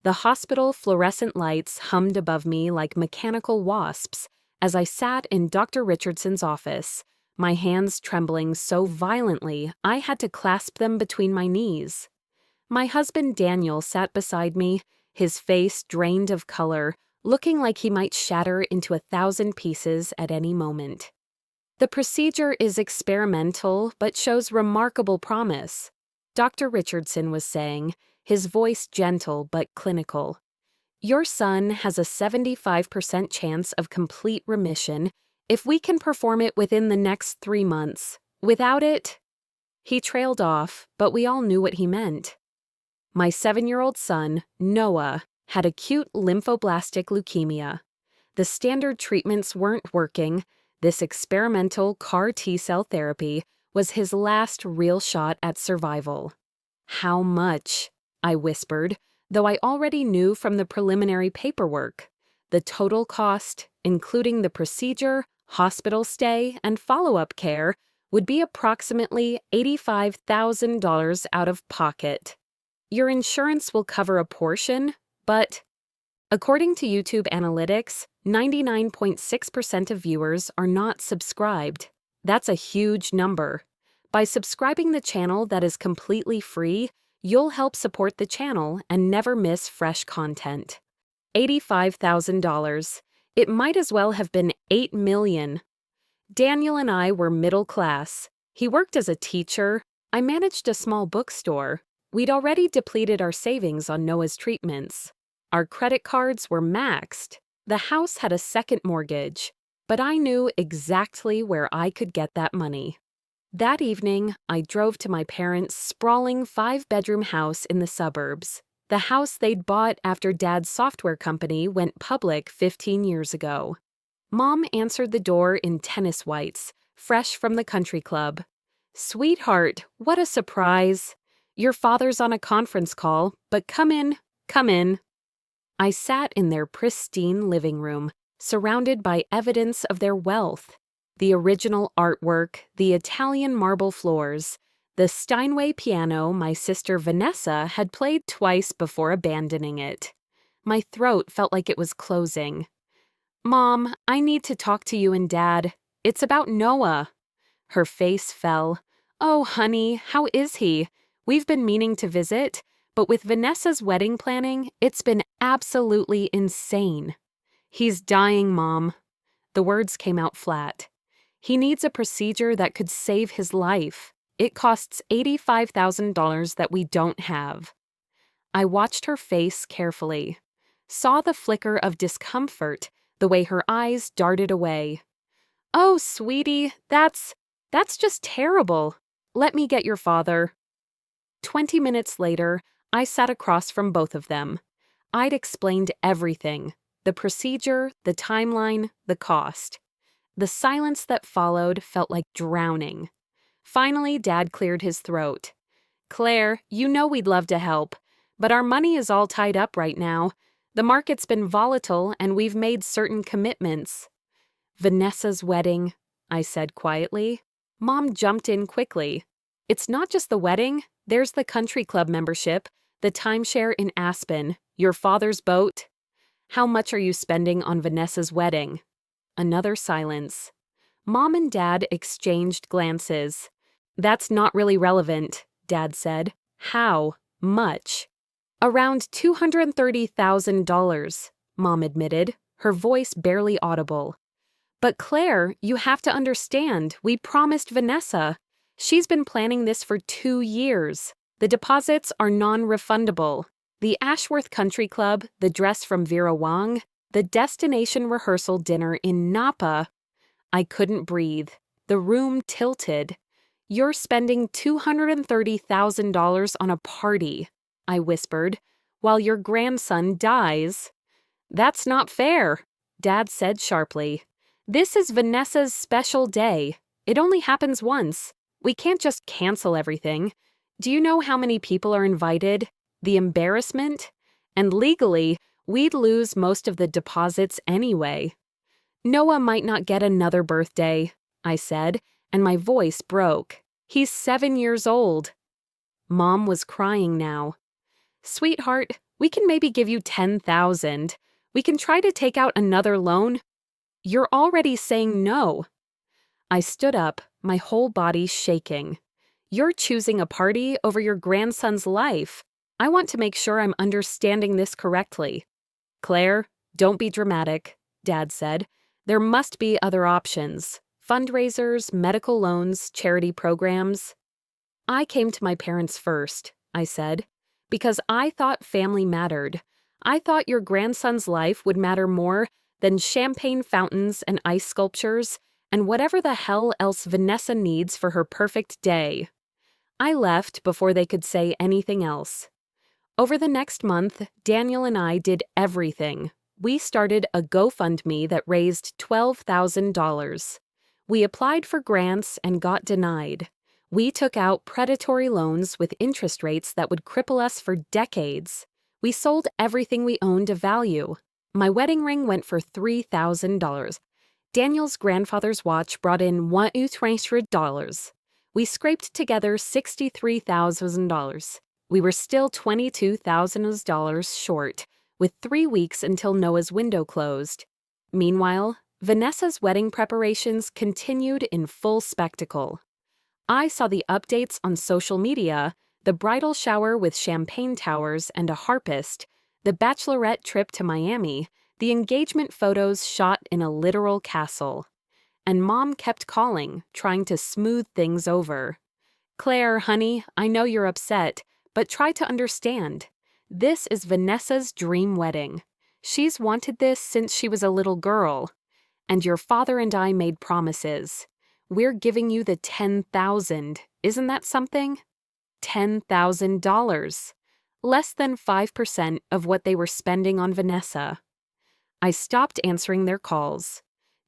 The hospital fluorescent lights hummed above me like mechanical wasps as I sat in Dr. Richardson's office, my hands trembling so violently I had to clasp them between my knees. My husband Daniel sat beside me, his face drained of color, looking like he might shatter into 1,000 pieces at any moment. The procedure is experimental but shows remarkable promise, Dr. Richardson was saying, his voice gentle but clinical. Your son has a 75% chance of complete remission if we can perform it within the next 3 months. Without it, he trailed off, but we all knew what he meant. My 7-year-old son, Noah, had acute lymphoblastic leukemia. The standard treatments weren't working. This experimental CAR T-cell therapy was his last real shot at survival. How much? I whispered, though I already knew from the preliminary paperwork. The total cost, including the procedure, hospital stay, and follow-up care, would be approximately $85,000 out of pocket. Your insurance will cover a portion, but according to YouTube analytics, 99.6% of viewers are not subscribed. That's a huge number. By subscribing the channel that is completely free, you'll help support the channel and never miss fresh content. $85,000. It might as well have been $8 million. Daniel and I were middle class. He worked as a teacher. I managed a small bookstore. We'd already depleted our savings on Noah's treatments. Our credit cards were maxed. The house had a second mortgage, but I knew exactly where I could get that money. That evening, I drove to my parents' sprawling 5-bedroom house in the suburbs, the house they'd bought after Dad's software company went public 15 years ago. Mom answered the door in tennis whites, fresh from the country club. "Sweetheart, what a surprise. Your father's on a conference call, but come in, come in." I sat in their pristine living room, surrounded by evidence of their wealth. The original artwork, the Italian marble floors, the Steinway piano my sister Vanessa had played twice before abandoning it. My throat felt like it was closing. "Mom, I need to talk to you and Dad. It's about Noah." Her face fell. "Oh, honey, how is he? We've been meaning to visit, but with Vanessa's wedding planning, it's been absolutely insane." "He's dying, Mom." The words came out flat. "He needs a procedure that could save his life. It costs $85,000 that we don't have." I watched her face carefully, saw the flicker of discomfort, the way her eyes darted away. "Oh, sweetie, that's just terrible. Let me get your father." 20 minutes later, I sat across from both of them. I'd explained everything: the procedure, the timeline, the cost. The silence that followed felt like drowning. Finally, Dad cleared his throat. "Claire, you know we'd love to help, but our money is all tied up right now. The market's been volatile and we've made certain commitments." "Vanessa's wedding," I said quietly. Mom jumped in quickly. "It's not just the wedding. There's the country club membership, the timeshare in Aspen, your father's boat." "How much are you spending on Vanessa's wedding?" Another silence. Mom and Dad exchanged glances. "That's not really relevant," Dad said. "How much?" "Around $230,000, Mom admitted, her voice barely audible. "But Claire, you have to understand, we promised Vanessa. She's been planning this for 2 years. The deposits are non-refundable. The Ashworth Country Club, the dress from Vera Wang, the destination rehearsal dinner in Napa." I couldn't breathe. The room tilted. "You're spending $230,000 on a party," I whispered, "while your grandson dies." "That's not fair," Dad said sharply. "This is Vanessa's special day. It only happens once. We can't just cancel everything. Do you know how many people are invited? The embarrassment? And legally, we'd lose most of the deposits anyway." "Noah might not get another birthday," I said, and my voice broke. "He's 7 years old." Mom was crying now. "Sweetheart, We can maybe give you 10,000. We can try to take out another loan. You're already saying no. I stood up, my whole body shaking. You're choosing a party over your grandson's life. I want to make sure I'm understanding this correctly. Claire, don't be dramatic, Dad said. There must be other options. Fundraisers, medical loans, charity programs. I came to my parents first, I said, because I thought family mattered. I thought your grandson's life would matter more than champagne fountains and ice sculptures and whatever the hell else Vanessa needs for her perfect day. I left before they could say anything else. Over the next month, Daniel and I did everything. We started a GoFundMe that raised $12,000. We applied for grants and got denied. We took out predatory loans with interest rates that would cripple us for decades. We sold everything we owned of value. My wedding ring went for $3,000. Daniel's grandfather's watch brought in $1,300. We scraped together $63,000. We were still $22,000 short, with 3 weeks until Noah's window closed. Meanwhile, Vanessa's wedding preparations continued in full spectacle. I saw the updates on social media, the bridal shower with champagne towers and a harpist, the bachelorette trip to Miami, the engagement photos shot in a literal castle. And Mom kept calling, trying to smooth things over. Claire, honey, I know you're upset, but try to understand. This is Vanessa's dream wedding. She's wanted this since she was a little girl. And your father and I made promises. We're giving you the $10,000. Isn't that something? $10,000. Less than 5% of what they were spending on Vanessa. I stopped answering their calls.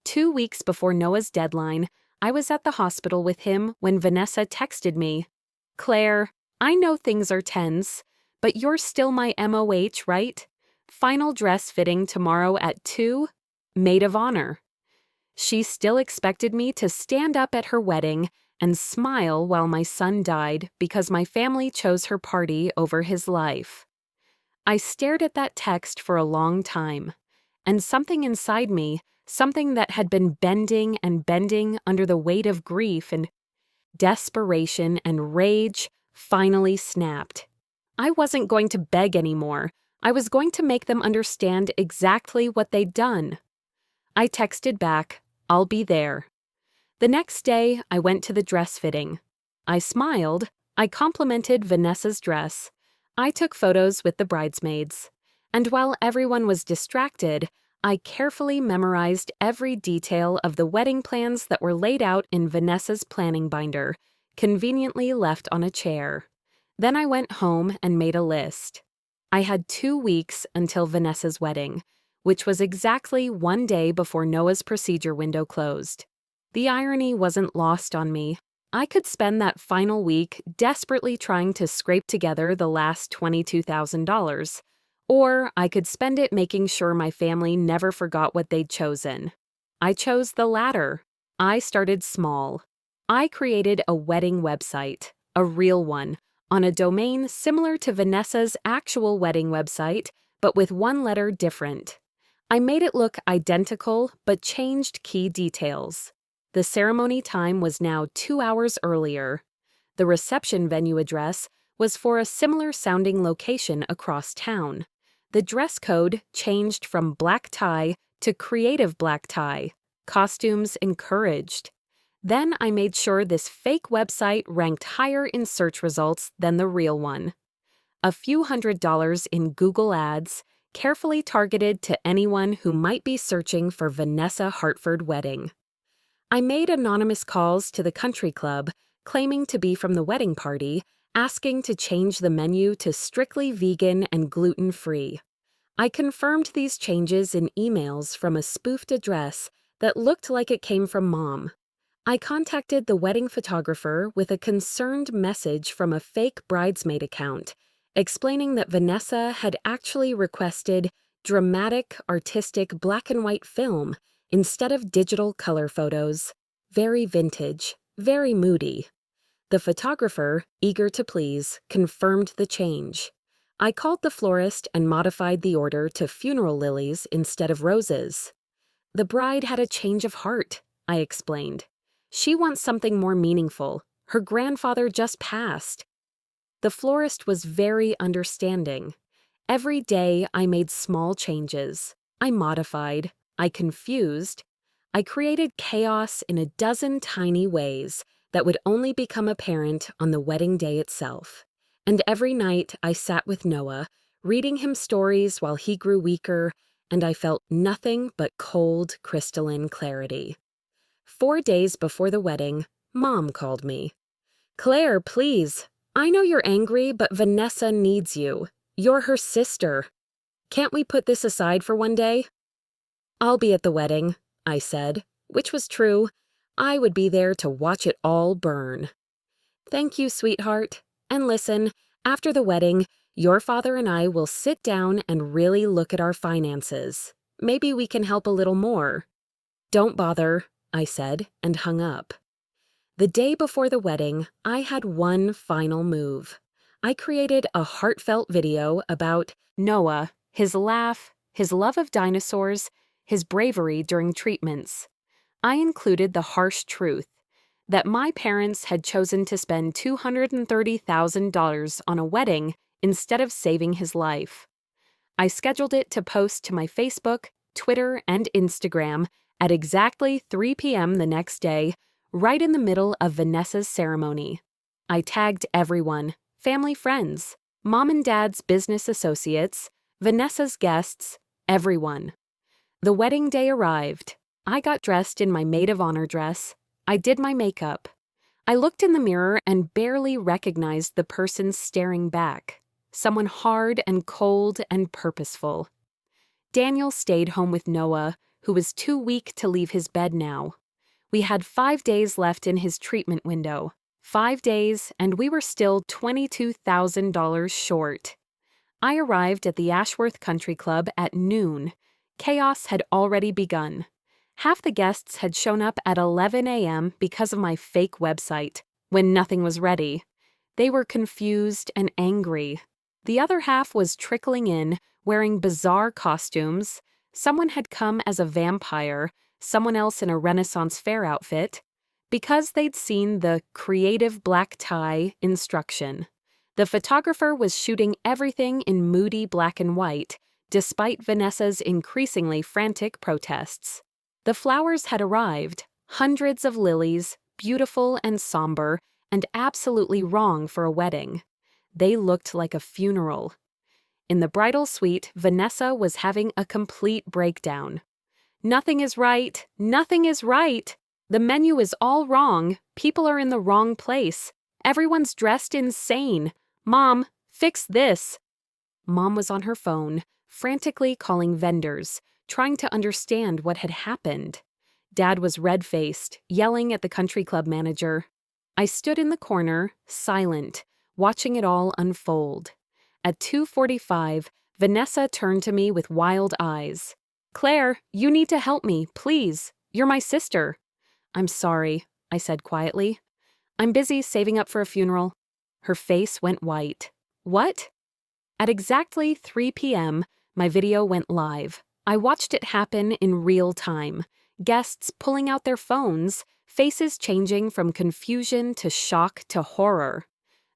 2 weeks before Noah's deadline, I was at the hospital with him when Vanessa texted me, Claire, I know things are tense, but you're still my MOH, right? Final dress fitting tomorrow at 2? Maid of honor. She still expected me to stand up at her wedding and smile while my son died because my family chose her party over his life. I stared at that text for a long time, and something inside me, something that had been bending and bending under the weight of grief and desperation and rage, finally snapped. I wasn't going to beg anymore. I was going to make them understand exactly what they'd done. I texted back, I'll be there. The next day, I went to the dress fitting. I smiled. I complimented Vanessa's dress. I took photos with the bridesmaids. And while everyone was distracted, I carefully memorized every detail of the wedding plans that were laid out in Vanessa's planning binder, conveniently left on a chair. Then I went home and made a list. I had 2 weeks until Vanessa's wedding, which was exactly 1 day before Noah's procedure window closed. The irony wasn't lost on me. I could spend that final week desperately trying to scrape together the last $22,000, or I could spend it making sure my family never forgot what they'd chosen. I chose the latter. I started small. I created a wedding website, a real one, on a domain similar to Vanessa's actual wedding website, but with 1 letter different. I made it look identical, but changed key details. The ceremony time was now 2 hours earlier. The reception venue address was for a similar-sounding location across town. The dress code changed from black tie to creative black tie. Costumes encouraged. Then I made sure this fake website ranked higher in search results than the real one. A few $100s in Google Ads, carefully targeted to anyone who might be searching for Vanessa Hartford wedding. I made anonymous calls to the country club, claiming to be from the wedding party, asking to change the menu to strictly vegan and gluten-free. I confirmed these changes in emails from a spoofed address that looked like it came from Mom. I contacted the wedding photographer with a concerned message from a fake bridesmaid account, explaining that Vanessa had actually requested dramatic, artistic black and white film instead of digital color photos. Very vintage, very moody. The photographer, eager to please, confirmed the change. I called the florist and modified the order to funeral lilies instead of roses. The bride had a change of heart, I explained. She wants something more meaningful. Her grandfather just passed. The florist was very understanding. Every day I made small changes. I modified. I confused. I created chaos in a dozen tiny ways that would only become apparent on the wedding day itself. And every night I sat with Noah, reading him stories while he grew weaker, and I felt nothing but cold, crystalline clarity. 4 days before the wedding, Mom called me. "Claire, please. I know you're angry, but Vanessa needs you. You're her sister. Can't we put this aside for one day?" "I'll be at the wedding," I said, which was true. I would be there to watch it all burn. "Thank you, sweetheart. And listen, after the wedding, your father and I will sit down and really look at our finances. Maybe we can help a little more." "Don't bother," I said, and hung up. The day before the wedding, I had one final move. I created a heartfelt video about Noah, his laugh, his love of dinosaurs, his bravery during treatments. I included the harsh truth that my parents had chosen to spend $230,000 on a wedding instead of saving his life. I scheduled it to post to my Facebook, Twitter, and Instagram at exactly 3 p.m. the next day, right in the middle of Vanessa's ceremony. I tagged everyone, family friends, Mom and Dad's business associates, Vanessa's guests, everyone. The wedding day arrived. I got dressed in my maid of honor dress. I did my makeup. I looked in the mirror and barely recognized the person staring back. Someone hard and cold and purposeful. Daniel stayed home with Noah, who was too weak to leave his bed now. We had 5 days left in his treatment window. 5 days, and we were still $22,000 short. I arrived at the Ashworth Country Club at noon. Chaos had already begun. Half the guests had shown up at 11 a.m. because of my fake website, when nothing was ready. They were confused and angry. The other half was trickling in, wearing bizarre costumes. Someone had come as a vampire, someone else in a Renaissance fair outfit, because they'd seen the creative black tie instruction. The photographer was shooting everything in moody black and white, despite Vanessa's increasingly frantic protests. The flowers had arrived, hundreds of lilies, beautiful and somber, and absolutely wrong for a wedding. They looked like a funeral. In the bridal suite, Vanessa was having a complete breakdown. "Nothing is right. Nothing is right. The menu is all wrong. People are in the wrong place. Everyone's dressed insane. Mom, fix this." Mom was on her phone, frantically calling vendors, trying to understand what had happened. Dad was red-faced, yelling at the country club manager. I stood in the corner, silent, watching it all unfold. At 2:45, Vanessa turned to me with wild eyes. "Claire, you need to help me, please. You're my sister." "I'm sorry," I said quietly. "I'm busy saving up for a funeral." Her face went white. "What?" At exactly 3 p.m., my video went live. I watched it happen in real time. Guests pulling out their phones, faces changing from confusion to shock to horror.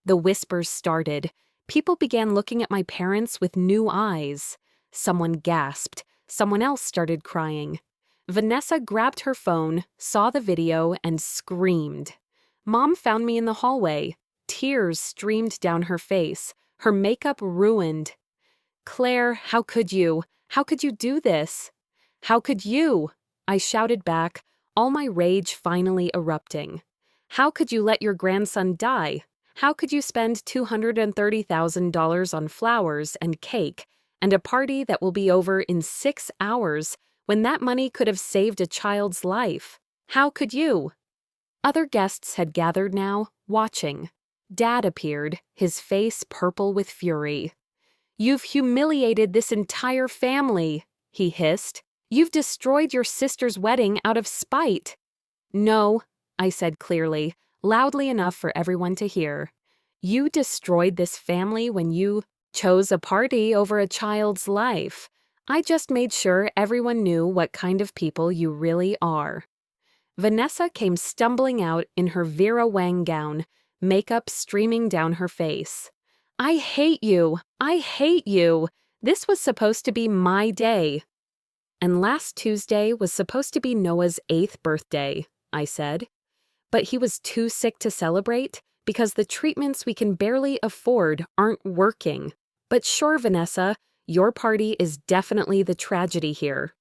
The whispers started. People began looking at my parents with new eyes. Someone gasped. Someone else started crying. Vanessa grabbed her phone, saw the video, and screamed. Mom found me in the hallway. Tears streamed down her face, her makeup ruined. "Claire, how could you? How could you do this? How could you?" I shouted back, all my rage finally erupting. "How could you let your grandson die? How could you spend $230,000 on flowers and cake and a party that will be over in 6 hours when that money could have saved a child's life? How could you?" Other guests had gathered now, watching. Dad appeared, his face purple with fury. "You've humiliated this entire family," he hissed. "You've destroyed your sister's wedding out of spite." "No," I said clearly, loudly enough for everyone to hear. "You destroyed this family when you..." chose a party over a child's life. I just made sure everyone knew what kind of people you really are." Vanessa came stumbling out in her Vera Wang gown, makeup streaming down her face. "I hate you! I hate you! This was supposed to be my day." "And last Tuesday was supposed to be Noah's 8th birthday," I said. "But he was too sick to celebrate because the treatments we can barely afford aren't working. But sure, Vanessa, your party is definitely the tragedy here."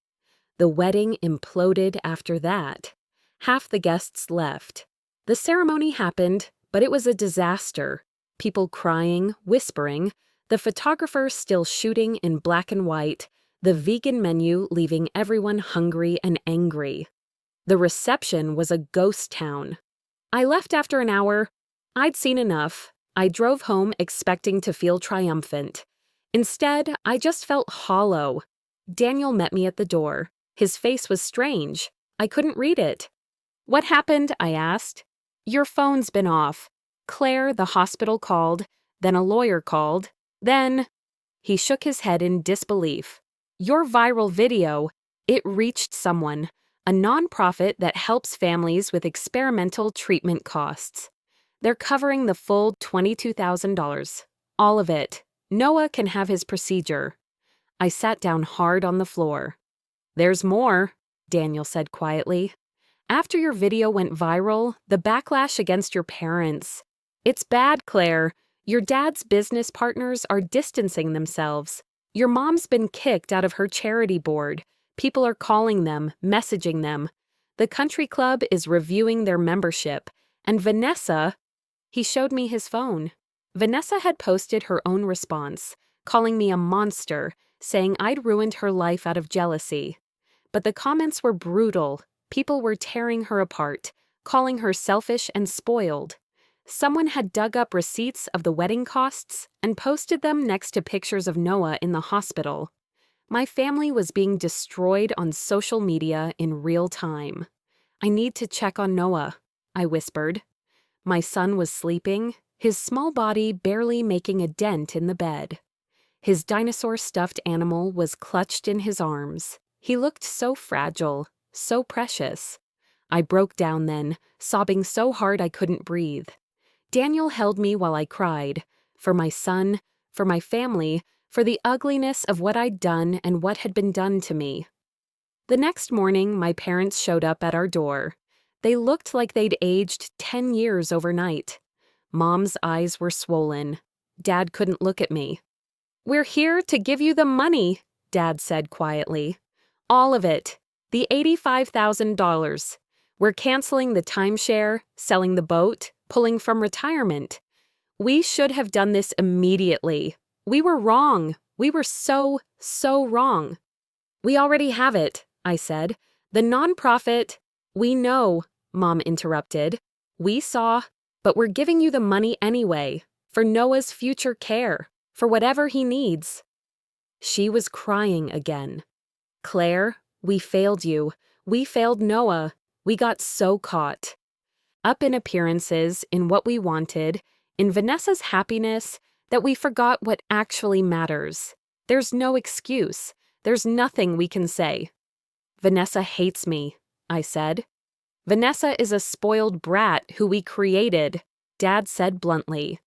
The wedding imploded after that. Half the guests left. The ceremony happened, but it was a disaster. People crying, whispering, the photographer still shooting in black and white, the vegan menu leaving everyone hungry and angry. The reception was a ghost town. I left after an hour. I'd seen enough. I drove home expecting to feel triumphant. Instead, I just felt hollow. Daniel met me at the door. His face was strange. I couldn't read it. "What happened?" I asked. "Your phone's been off. Claire, the hospital, called. Then a lawyer called. Then—" He shook his head in disbelief. "Your viral video, it reached someone, a nonprofit that helps families with experimental treatment costs. They're covering the full $22,000. All of it. Noah can have his procedure." I sat down hard on the floor. "There's more," Daniel said quietly. "After your video went viral, the backlash against your parents. It's bad, Claire. Your dad's business partners are distancing themselves. Your mom's been kicked out of her charity board. People are calling them, messaging them. The country club is reviewing their membership. And Vanessa—" He showed me his phone. Vanessa had posted her own response, calling me a monster, saying I'd ruined her life out of jealousy. But the comments were brutal. People were tearing her apart, calling her selfish and spoiled. Someone had dug up receipts of the wedding costs and posted them next to pictures of Noah in the hospital. My family was being destroyed on social media in real time. "I need to check on Noah," I whispered. My son was sleeping, his small body barely making a dent in the bed. His dinosaur stuffed animal was clutched in his arms. He looked so fragile, so precious. I broke down then, sobbing so hard I couldn't breathe. Daniel held me while I cried, for my son, for my family, for the ugliness of what I'd done and what had been done to me. The next morning, my parents showed up at our door. They looked like they'd aged 10 years overnight. Mom's eyes were swollen. Dad couldn't look at me. "We're here to give you the money," Dad said quietly. "All of it. The $85,000. We're canceling the timeshare, selling the boat, pulling from retirement. We should have done this immediately. We were wrong. We were so wrong." "We already have it," I said. "The nonprofit—" "We know," Mom interrupted. "We saw, but we're giving you the money anyway, for Noah's future care, for whatever he needs." She was crying again. "Claire, we failed you. We failed Noah. We got so caught. Up in appearances, in what we wanted, in Vanessa's happiness, that we forgot what actually matters. There's no excuse. There's nothing we can say." "Vanessa hates me," I said. "Vanessa is a spoiled brat who we created," Dad said bluntly.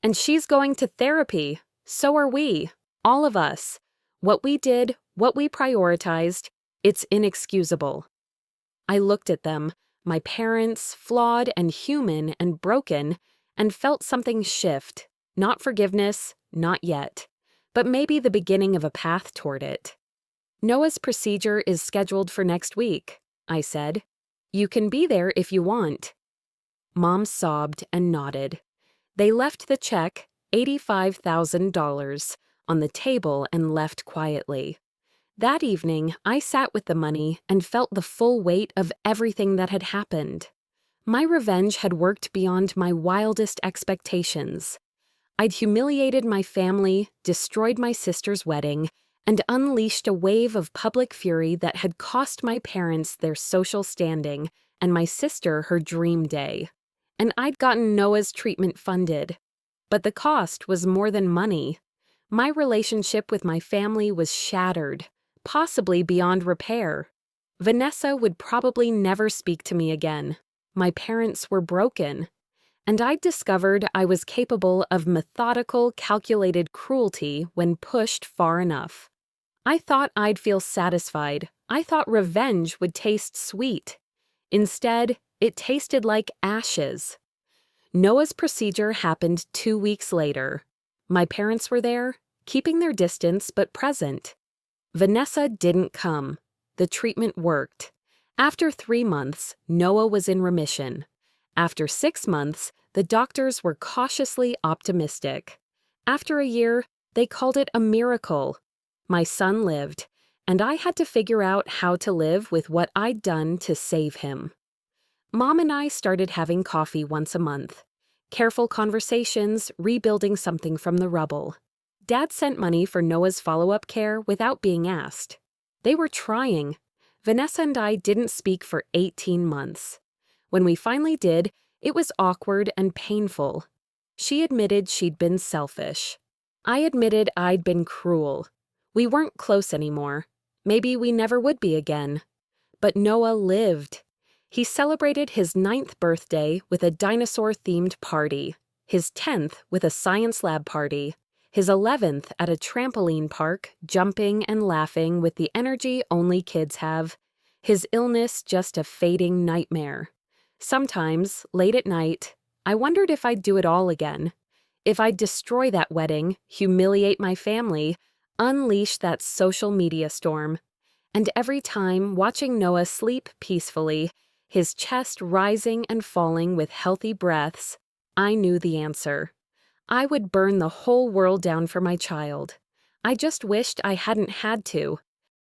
"And she's going to therapy. So are we. All of us. What we did, what we prioritized, it's inexcusable." I looked at them, my parents, flawed and human and broken, and felt something shift. Not forgiveness, not yet, but maybe the beginning of a path toward it. "Noah's procedure is scheduled for next week," I said. "You can be there if you want." Mom sobbed and nodded. They left the check, $85,000, on the table and left quietly. That evening, I sat with the money and felt the full weight of everything that had happened. My revenge had worked beyond my wildest expectations. I'd humiliated my family, destroyed my sister's wedding, and unleashed a wave of public fury that had cost my parents their social standing and my sister her dream day. And I'd gotten Noah's treatment funded. But the cost was more than money. My relationship with my family was shattered, possibly beyond repair. Vanessa would probably never speak to me again. My parents were broken. And I discovered I was capable of methodical, calculated cruelty when pushed far enough. I thought I'd feel satisfied. I thought revenge would taste sweet. Instead, it tasted like ashes. Noah's procedure happened 2 weeks later. My parents were there, keeping their distance but present. Vanessa didn't come. The treatment worked. After 3 months, Noah was in remission. After 6 months, the doctors were cautiously optimistic. After a year, they called it a miracle. My son lived, and I had to figure out how to live with what I'd done to save him. Mom and I started having coffee once a month. Careful conversations, rebuilding something from the rubble. Dad sent money for Noah's follow-up care without being asked. They were trying. Vanessa and I didn't speak for 18 months. When we finally did, it was awkward and painful. She admitted she'd been selfish. I admitted I'd been cruel. We weren't close anymore. Maybe we never would be again. But Noah lived. He celebrated his 9th birthday with a dinosaur-themed party, his 10th with a science lab party, his 11th at a trampoline park, jumping and laughing with the energy only kids have, his illness just a fading nightmare. Sometimes, late at night, I wondered if I'd do it all again. If I'd destroy that wedding, humiliate my family, unleash that social media storm. And every time, watching Noah sleep peacefully, his chest rising and falling with healthy breaths, I knew the answer. I would burn the whole world down for my child. I just wished I hadn't had to.